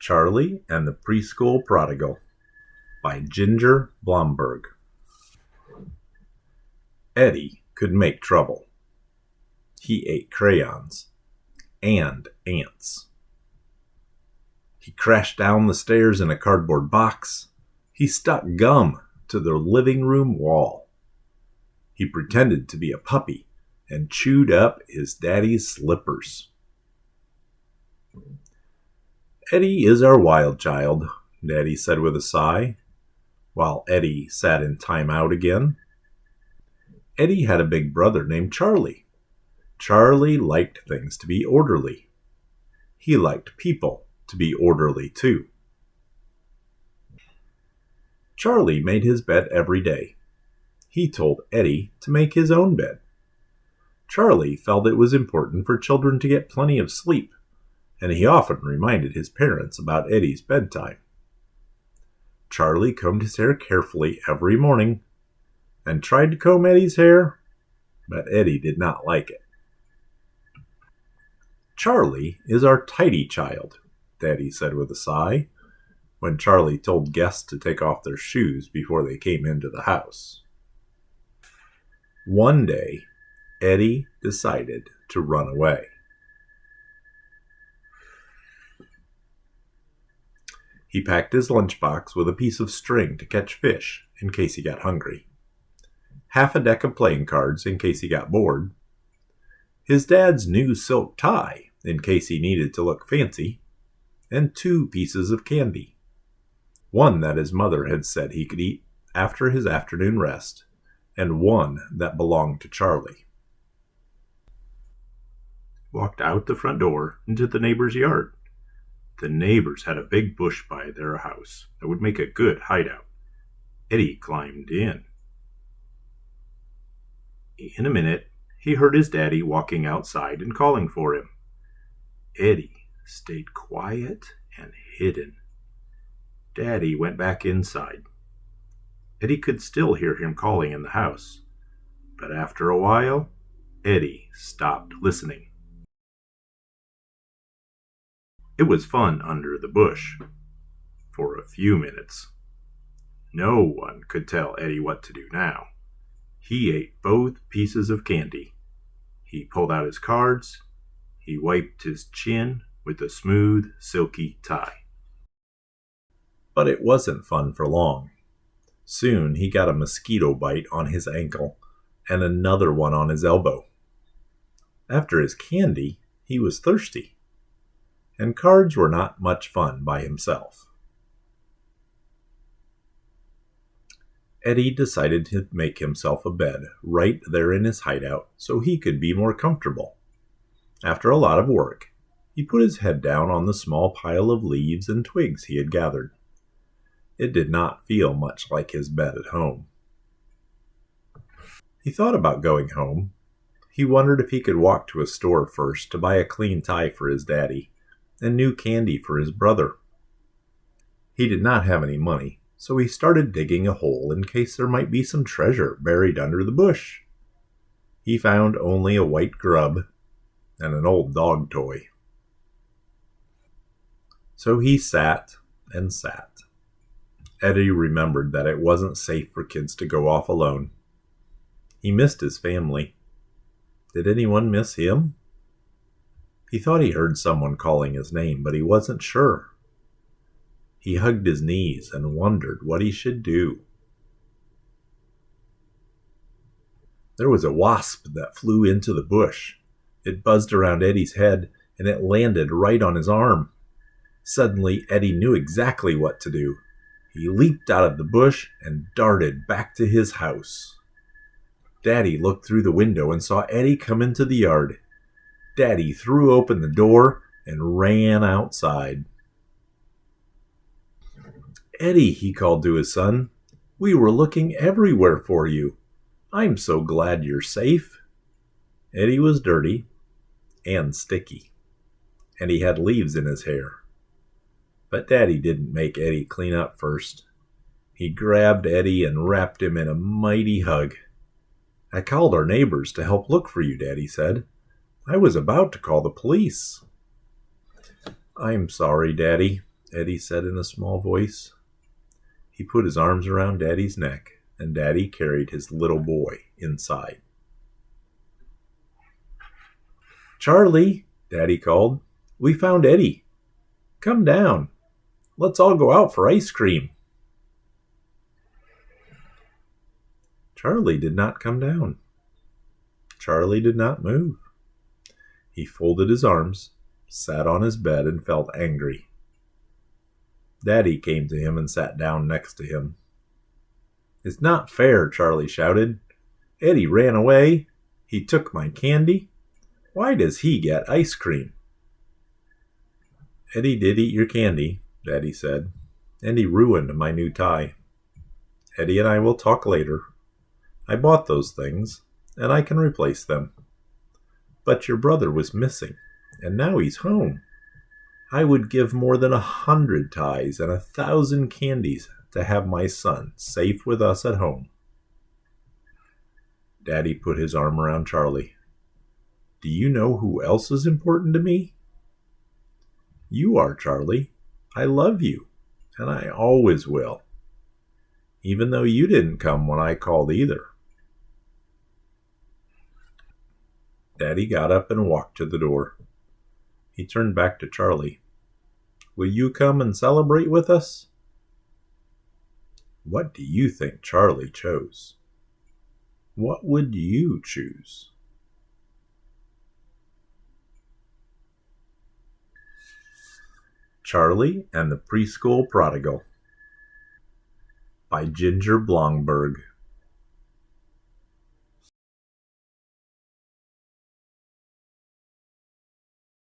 Charlie and the Preschool Prodigal by Ginger Blomberg. Eddie could make trouble. He ate crayons and ants. He crashed down the stairs in a cardboard box. He stuck gum to the living room wall. He pretended to be a puppy and chewed up his daddy's slippers. Eddie is our wild child, Daddy said with a sigh, while Eddie sat in time out again. Eddie had a big brother named Charlie. Charlie liked things to be orderly. He liked people to be orderly too. Charlie made his bed every day. He told Eddie to make his own bed. Charlie felt it was important for children to get plenty of sleep, and he often reminded his parents about Eddie's bedtime. Charlie combed his hair carefully every morning and tried to comb Eddie's hair, but Eddie did not like it. Charlie is our tidy child, Daddy said with a sigh, when Charlie told guests to take off their shoes before they came into the house. One day, Eddie decided to run away. He packed his lunchbox with a piece of string to catch fish in case he got hungry, half a deck of playing cards in case he got bored, his dad's new silk tie in case he needed to look fancy, and 2 pieces of candy, one that his mother had said he could eat after his afternoon rest, and one that belonged to Charlie. Walked out the front door into the neighbor's yard. The neighbors had a big bush by their house that would make a good hideout. Eddie climbed in. In a minute, he heard his daddy walking outside and calling for him. Eddie stayed quiet and hidden. Daddy went back inside. Eddie could still hear him calling in the house, but after a while, Eddie stopped listening. It was fun under the bush for a few minutes. No one could tell Eddie what to do now. He ate both pieces of candy. He pulled out his cards. He wiped his chin with a smooth, silky tie. But it wasn't fun for long. Soon he got a mosquito bite on his ankle and another one on his elbow. After his candy, he was thirsty. And cards were not much fun by himself. Eddie decided to make himself a bed right there in his hideout so he could be more comfortable. After a lot of work, he put his head down on the small pile of leaves and twigs he had gathered. It did not feel much like his bed at home. He thought about going home. He wondered if he could walk to a store first to buy a clean tie for his daddy and new candy for his brother. He did not have any money, so he started digging a hole in case there might be some treasure buried under the bush. He found only a white grub and an old dog toy. So he sat and sat. Eddie remembered that it wasn't safe for kids to go off alone. He missed his family. Did anyone miss him? He thought he heard someone calling his name, but he wasn't sure. He hugged his knees and wondered what he should do. There was a wasp that flew into the bush. It buzzed around Eddie's head, and it landed right on his arm. Suddenly, Eddie knew exactly what to do. He leaped out of the bush and darted back to his house. Daddy looked through the window and saw Eddie come into the yard. Daddy threw open the door and ran outside. "Eddie," he called to his son, "we were looking everywhere for you. I'm so glad you're safe." Eddie was dirty and sticky, and he had leaves in his hair. But Daddy didn't make Eddie clean up first. He grabbed Eddie and wrapped him in a mighty hug. "I called our neighbors to help look for you," Daddy said. "I was about to call the police." "I'm sorry, Daddy," Eddie said in a small voice. He put his arms around Daddy's neck, and Daddy carried his little boy inside. Charlie, Daddy called. We found Eddie. Come down. Let's all go out for ice cream. Charlie did not come down. Charlie did not move. He folded his arms, sat on his bed, and felt angry. Daddy came to him and sat down next to him. It's not fair, Charlie shouted. Eddie ran away. He took my candy. Why does he get ice cream? Eddie did eat your candy, Daddy said, and he ruined my new tie. Eddie and I will talk later. I bought those things, and I can replace them. But your brother was missing, and now he's home. I would give more than 100 ties and 1,000 candies to have my son safe with us at home. Daddy put his arm around Charlie. Do you know who else is important to me? You are, Charlie. I love you, and I always will. Even though you didn't come when I called either. Daddy got up and walked to the door. He turned back to Charlie. Will you come and celebrate with us? What do you think Charlie chose? What would you choose? Charlie and the Preschool Prodigal by Ginger Blomberg.